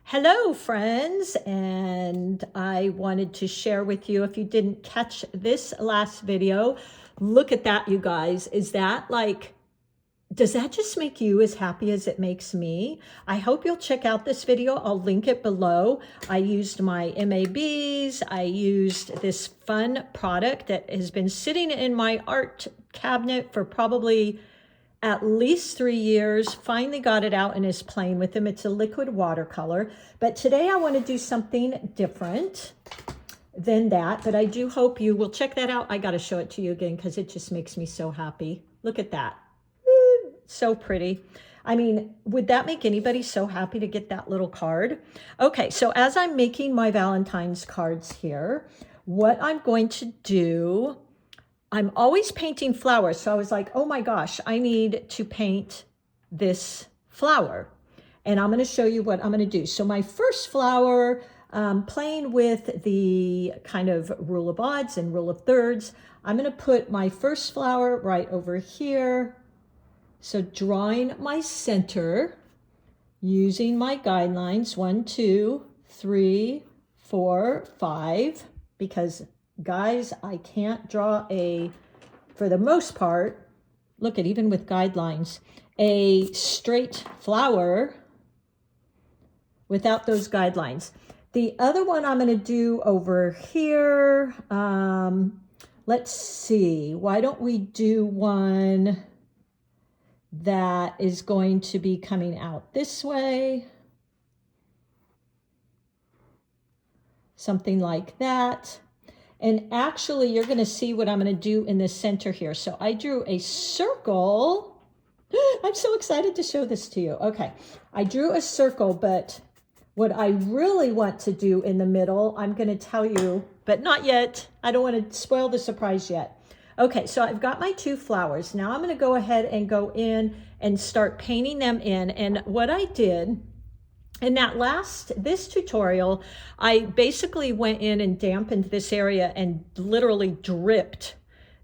Hello, friends, and I wanted to share with you, if you didn't catch this last video, look at that, you guys. Is that like, does that just make you as happy as it makes me? I hope you'll check out this video. I'll link it below. I used my MABs. I used this fun product that has been sitting in my art cabinet for probably at least 3 years, finally got it out and is playing with them. It's a liquid watercolor, but today I want to do something different than that, but I do hope you will check that out. I got to show it to you again because it just makes me so happy. Look at that. So pretty. I mean, would that make anybody so happy to get that little card? Okay, so as I'm making my Valentine's cards here, what I'm going to do, I'm always painting flowers. So I was like, oh my gosh, I need to paint this flower. And I'm going to show you what I'm going to do. So my first flower, playing with the kind of rule of odds and rule of thirds, I'm going to put my first flower right over here. So drawing my center using my guidelines, 1, 2, 3, 4, 5, because guys, I can't draw for the most part, look at, even with guidelines, a straight flower without those guidelines. The other one I'm going to do over here, let's see, why don't we do one that is going to be coming out this way, something like that. And actually, you're going to see what I'm going to do in the center here. So I drew a circle. I'm so excited to show this to you. Okay, I drew a circle, but what I really want to do in the middle, I'm going to tell you, but not yet. I don't want to spoil the surprise yet. Okay, so I've got my 2 flowers. Now I'm going to go ahead and go in and start painting them in. And what I did in this tutorial, I basically went in and dampened this area and literally dripped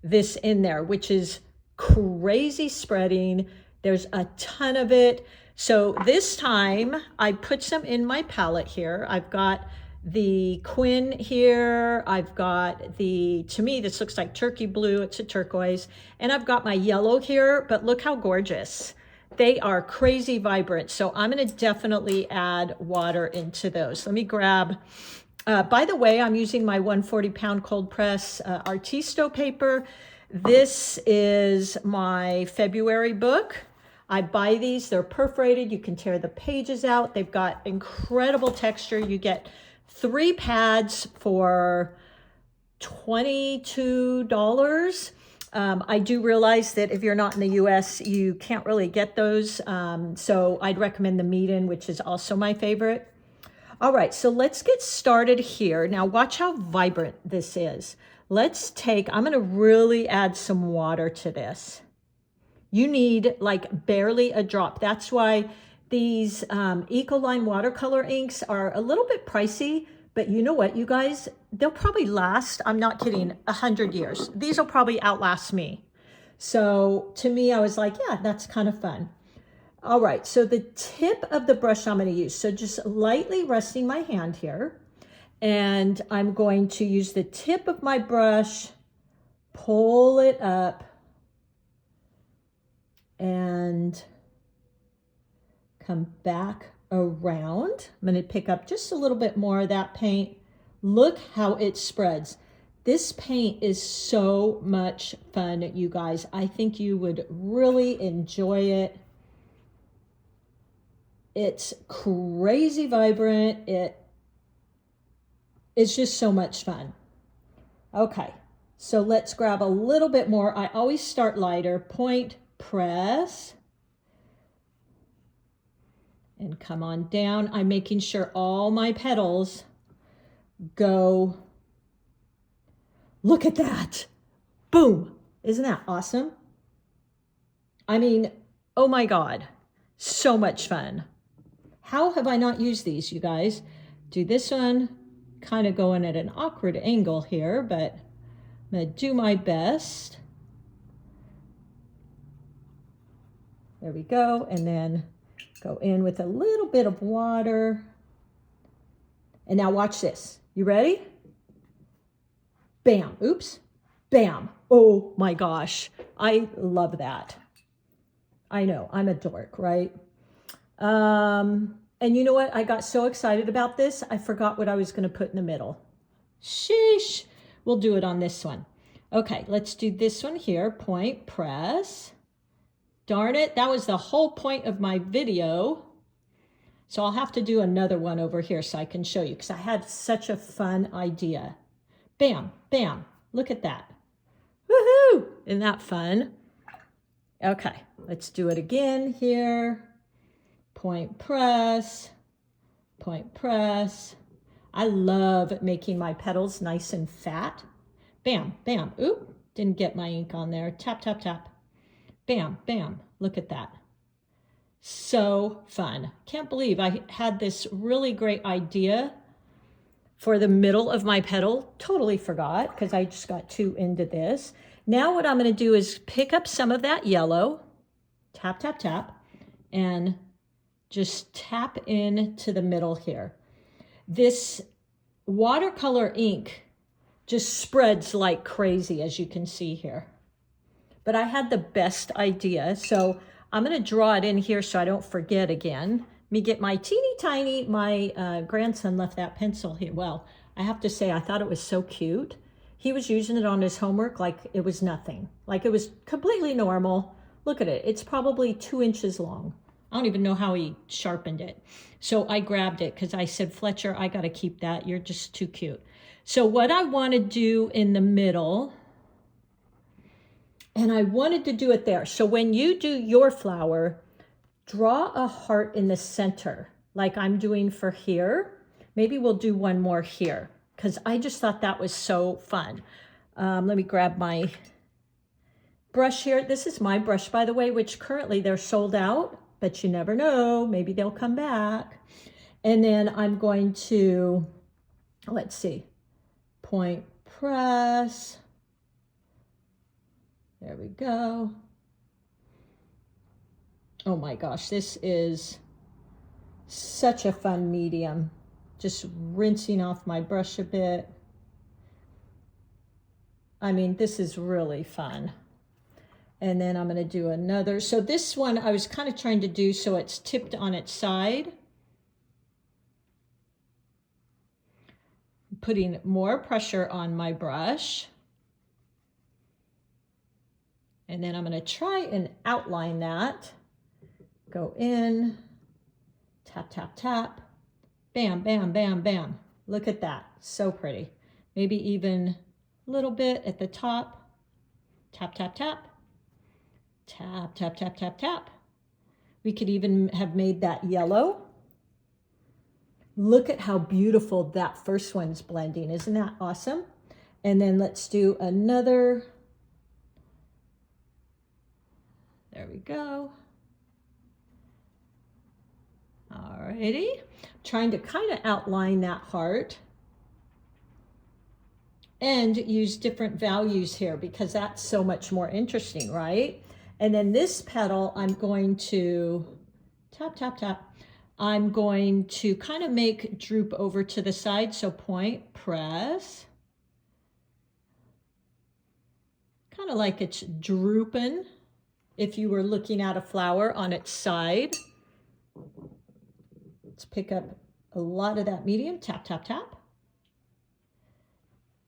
this in there, which is crazy spreading. There's a ton of it. So this time I put some in my palette here. I've got the Quinn here. I've got to me, this looks like turkey blue. It's a turquoise. And I've got my yellow here, but look how gorgeous. They are crazy vibrant. So I'm going to definitely add water into those. Let me grab, by the way, I'm using my 140-pound cold press Artisto paper. This is my February book. I buy these, they're perforated. You can tear the pages out. They've got incredible texture. You get 3 pads for $22. I do realize that if you're not in the US, you can't really get those. So I'd recommend the Meeden, which is also my favorite. All right, so let's get started here. Now watch how vibrant this is. I'm gonna really add some water to this. You need like barely a drop. That's why these Ecoline watercolor inks are a little bit pricey, but you know what, you guys, they'll probably last, I'm not kidding, 100 years. These will probably outlast me. So to me, I was like, yeah, that's kind of fun. All right, so the tip of the brush I'm going to use, so just lightly resting my hand here, and I'm going to use the tip of my brush, pull it up, and come back around. I'm going to pick up just a little bit more of that paint. Look how it spreads. This paint is so much fun, you guys. I think you would really enjoy it. It's crazy vibrant. It's just so much fun. Okay, so let's grab a little bit more. I always start lighter, point, press, and come on down. I'm making sure all my petals go. Look at that. Boom. Isn't that awesome? I mean, oh my God, so much fun. How have I not used these, you guys? Do this one, kind of going at an awkward angle here, but I'm going to do my best. There we go. And then go in with a little bit of water. And now watch this. You ready? Bam. Oops. Bam. Oh my gosh. I love that. I know, I'm a dork, right? And you know what? I got so excited about this, I forgot what I was going to put in the middle. Sheesh. We'll do it on this one. Okay, let's do this one here. Point, press. Darn it, that was the whole point of my video. So I'll have to do another one over here so I can show you, because I had such a fun idea. Bam, bam. Look at that. Woohoo! Isn't that fun? Okay, let's do it again here. Point, press. Point, press. I love making my petals nice and fat. Bam, bam. Oop, didn't get my ink on there. Tap, tap, tap. Bam, bam. Look at that. So fun. Can't believe I had this really great idea for the middle of my petal. Totally forgot because I just got too into this. Now what I'm going to do is pick up some of that yellow, tap, tap, tap, and just tap into the middle here. This watercolor ink just spreads like crazy, as you can see here. But I had the best idea, so I'm going to draw it in here so I don't forget again. Let me get my teeny tiny, my grandson left that pencil here. Well, I have to say, I thought it was so cute. He was using it on his homework like it was nothing, like it was completely normal. Look at it. It's probably 2 inches long. I don't even know how he sharpened it. So I grabbed it because I said, Fletcher, I got to keep that. You're just too cute. So what I want to do in the middle, and I wanted to do it there. So when you do your flower, draw a heart in the center, like I'm doing for here. Maybe we'll do one more here, because I just thought that was so fun. Let me grab my brush here. This is my brush, by the way, which currently they're sold out, but you never know. Maybe they'll come back. And then I'm going to, let's see, point, press. There we go. Oh my gosh, this is such a fun medium. Just rinsing off my brush a bit. I mean, this is really fun. And then I'm going to do another. So this one I was kind of trying to do so it's tipped on its side. Putting more pressure on my brush. And then I'm going to try and outline that. Go in, tap, tap, tap, bam, bam, bam, bam. Look at that, so pretty. Maybe even a little bit at the top. Tap, tap, tap, tap, tap, tap, tap, tap. We could even have made that yellow. Look at how beautiful that first one's blending. Isn't that awesome? And then let's do another. There we go. Alrighty, trying to kind of outline that heart and use different values here because that's so much more interesting, right? And then this petal, I'm going to tap, tap, tap. I'm going to kind of make droop over to the side. So point, press. Kind of like it's drooping if you were looking at a flower on its side. Let's pick up a lot of that medium. Tap, tap, tap.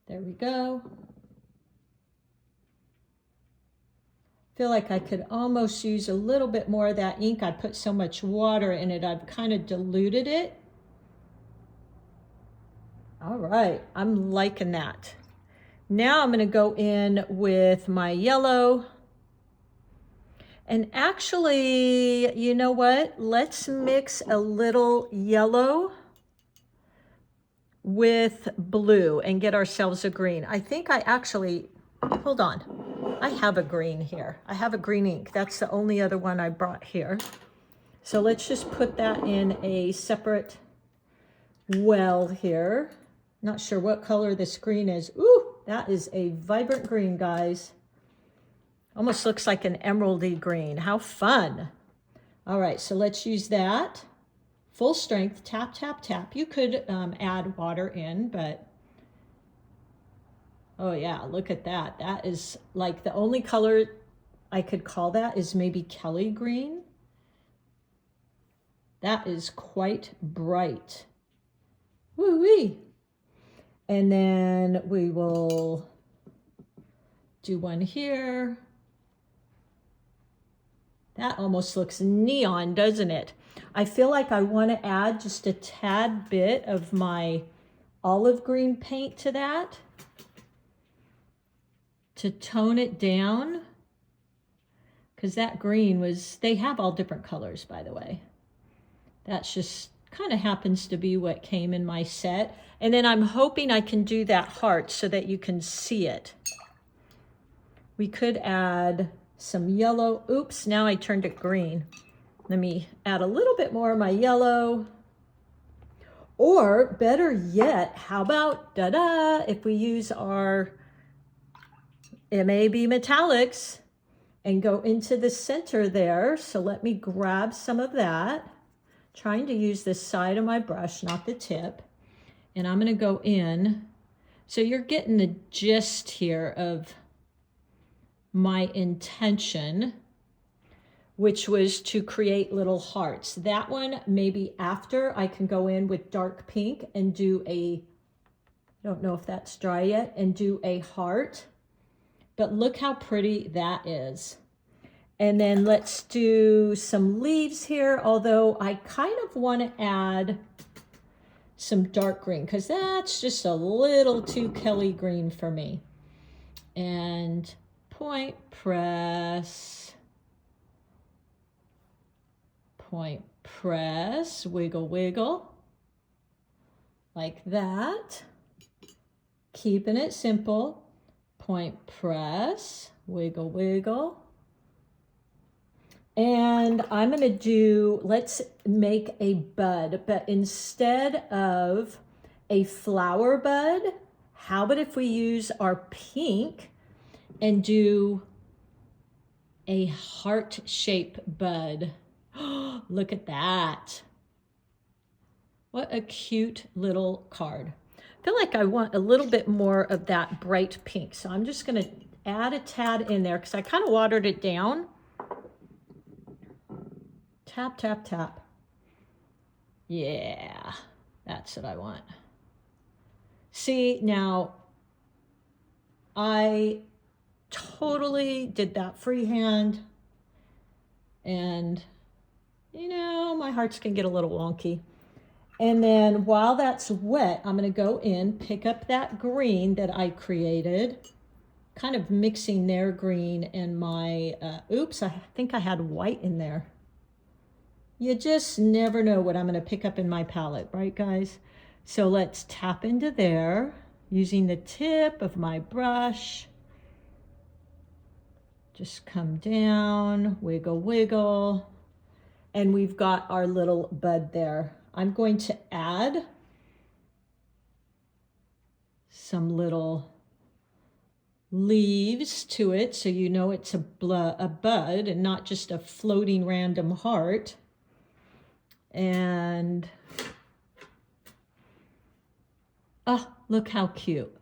There we go. Feel like I could almost use a little bit more of that ink. I put so much water in it, I've kind of diluted it. All right, I'm liking that. Now I'm going to go in with my yellow. And actually, you know what? Let's mix a little yellow with blue and get ourselves a green. I think I actually, hold on. I have a green here. I have a green ink. That's the only other one I brought here. So let's just put that in a separate well here. Not sure what color this green is. Ooh, that is a vibrant green, guys. Almost looks like an emeraldy green. How fun. All right, so let's use that full strength, tap, tap, tap. You could add water in, but oh yeah, look at that. That is like the only color I could call that is maybe Kelly green. That is quite bright. Woo-wee. And then we will do one here. That almost looks neon, doesn't it? I feel like I want to add just a tad bit of my olive green paint to that to tone it down, because that green was, they have all different colors, by the way. That's just kind of happens to be what came in my set. And then I'm hoping I can do that heart so that you can see it. We could add some yellow. Oops, now I turned it green. Let me add a little bit more of my yellow. Or better yet, how about, if we use our MAB metallics and go into the center there. So let me grab some of that. Trying to use this side of my brush, not the tip. And I'm going to go in. So you're getting the gist here of my intention, which was to create little hearts. That one, maybe after, I can go in with dark pink and do a, I don't know if that's dry yet, and do a heart. But look how pretty that is. And then let's do some leaves here, although I kind of want to add some dark green because that's just a little too Kelly green for me. And point press, wiggle, wiggle, like that. Keeping it simple. Point press, wiggle, wiggle. And I'm going to do, let's make a bud, but instead of a flower bud, how about if we use our pink and do a heart-shaped bud? Look at that. What a cute little card. I feel like I want a little bit more of that bright pink. So I'm just going to add a tad in there because I kind of watered it down. Tap, tap, tap. Yeah, that's what I want. See, now I totally did that freehand. And, you know, my hearts can get a little wonky. And then while that's wet, I'm going to go in, pick up that green that I created, kind of mixing their green and my, oops, I think I had white in there. You just never know what I'm going to pick up in my palette, right, guys? So let's tap into there using the tip of my brush. Just come down, wiggle, wiggle. And we've got our little bud there. I'm going to add some little leaves to it so you know it's a bud and not just a floating random heart. And, oh, look how cute.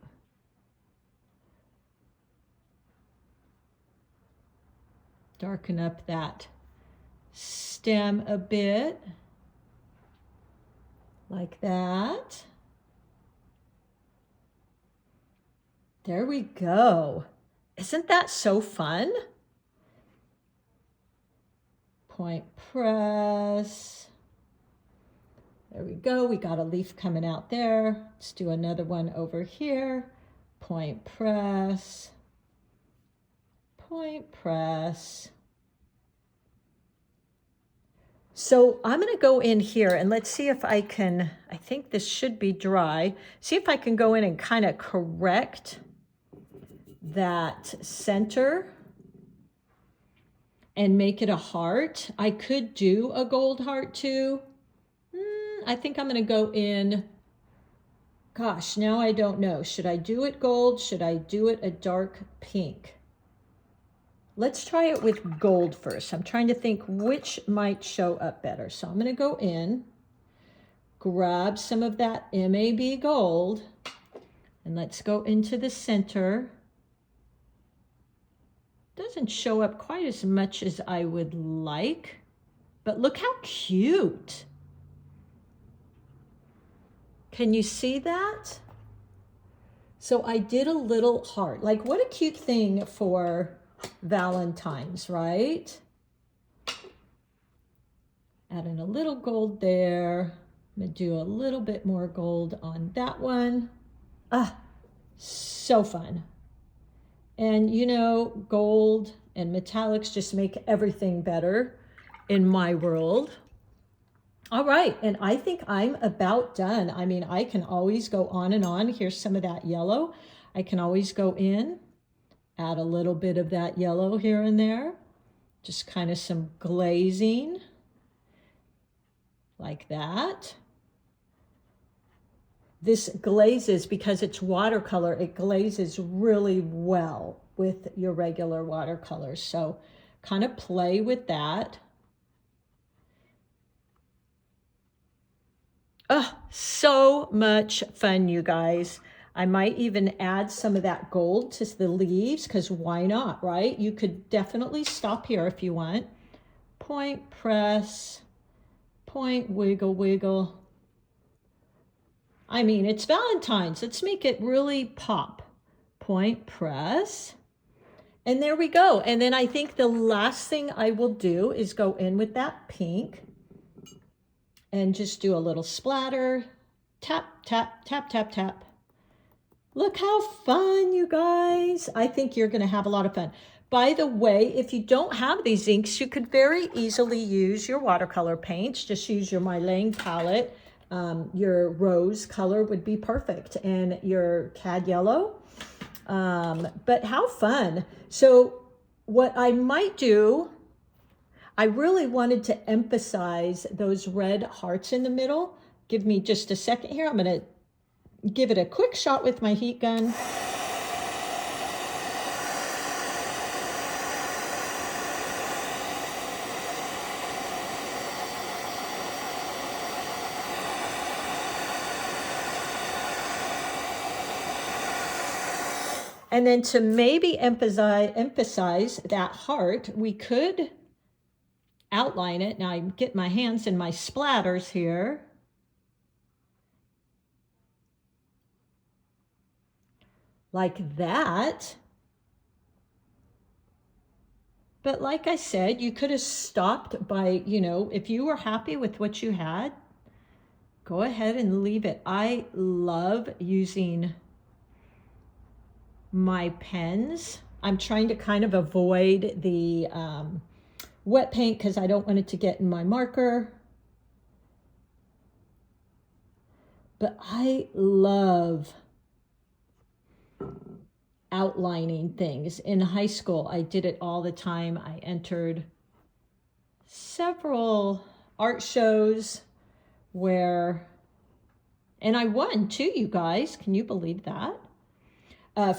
Darken up that stem a bit, like that. There we go. Isn't that so fun? Point press. There we go. We got a leaf coming out there. Let's do another one over here. Point press. Point press. So I'm going to go in here and let's see if I can, I think this should be dry. See if I can go in and kind of correct that center and make it a heart. I could do a gold heart too. I think I'm going to go in, gosh, now I don't know. Should I do it gold? Should I do it a dark pink? Let's try it with gold first. I'm trying to think which might show up better. So I'm going to go in grab some of that MAB gold and let's go into the center. Doesn't show up quite as much as I would like, but look how cute. Can you see that? So I did a little heart. Like, what a cute thing for Valentine's, right? Adding a little gold there. I'm gonna do a little bit more gold on that one. Ah, so fun. And you know, gold and metallics just make everything better in my world. All right, and I think I'm about done. I mean, I can always go on and on. Here's some of that yellow. I can always go in, add a little bit of that yellow here and there. Just kind of some glazing like that. This glazes, because it's watercolor, it glazes really well with your regular watercolors. So kind of play with that. Oh, so much fun, you guys. I might even add some of that gold to the leaves, because why not, right? You could definitely stop here if you want. Point, press, point, wiggle, wiggle. I mean, it's Valentine's. Let's make it really pop. Point, press. And there we go. And then I think the last thing I will do is go in with that pink and just do a little splatter. Tap, tap, tap, tap, tap. Look how fun, you guys. I think you're going to have a lot of fun. By the way, if you don't have these inks, you could very easily use your watercolor paints. Just use your Mylene palette. Your rose color would be perfect, and your cad yellow. But how fun. So what I might do, I really wanted to emphasize those red hearts in the middle. Give me just a second here. I'm going to give it a quick shot with my heat gun. And then to maybe emphasize that heart, we could outline it. Now I get my hands in my splatters here. Like that. But like I said, you could have stopped by, you know, if you were happy with what you had, go ahead and leave it. I love using my pens. I'm trying to kind of avoid the wet paint because I don't want it to get in my marker. But I love outlining things. In high school, I did it all the time. I entered several art shows where, and I won too, you guys. Can you believe that?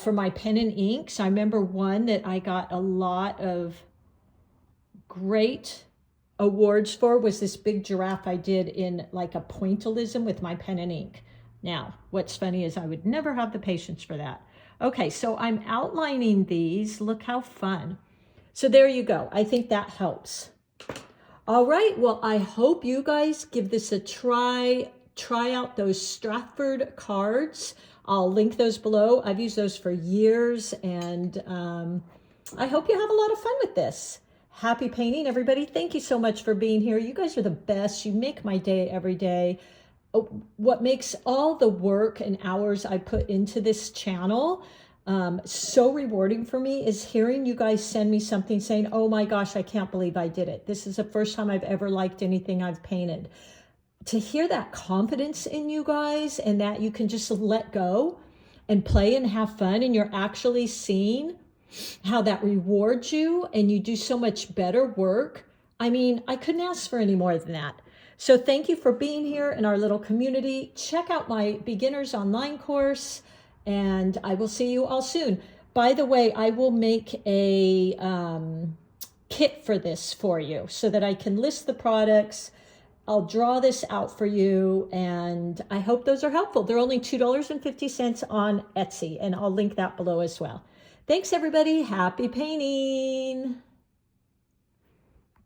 For my pen and inks, I remember one that I got a lot of great awards for was this big giraffe I did in like a pointillism with my pen and ink. Now, what's funny is I would never have the patience for that. Okay, so I'm outlining these. Look how fun. So there you go. I think that helps. All right, well, I hope you guys give this a try. Try out those Stratford cards. I'll link those below. I've used those for years, and I hope you have a lot of fun with this. Happy painting, everybody. Thank you so much for being here. You guys are the best. You make my day every day. What makes all the work and hours I put into this channel so rewarding for me is hearing you guys send me something saying, oh my gosh, I can't believe I did it. This is the first time I've ever liked anything I've painted. To hear that confidence in you guys and that you can just let go and play and have fun, and you're actually seeing how that rewards you and you do so much better work. I mean, I couldn't ask for any more than that. So thank you for being here in our little community. Check out my beginners online course, and I will see you all soon. By the way, I will make a kit for this for you so that I can list the products I'll draw this out for you, and I hope those are helpful. They're only $2.50 on Etsy, and I'll link that below as well. Thanks, everybody. Happy painting.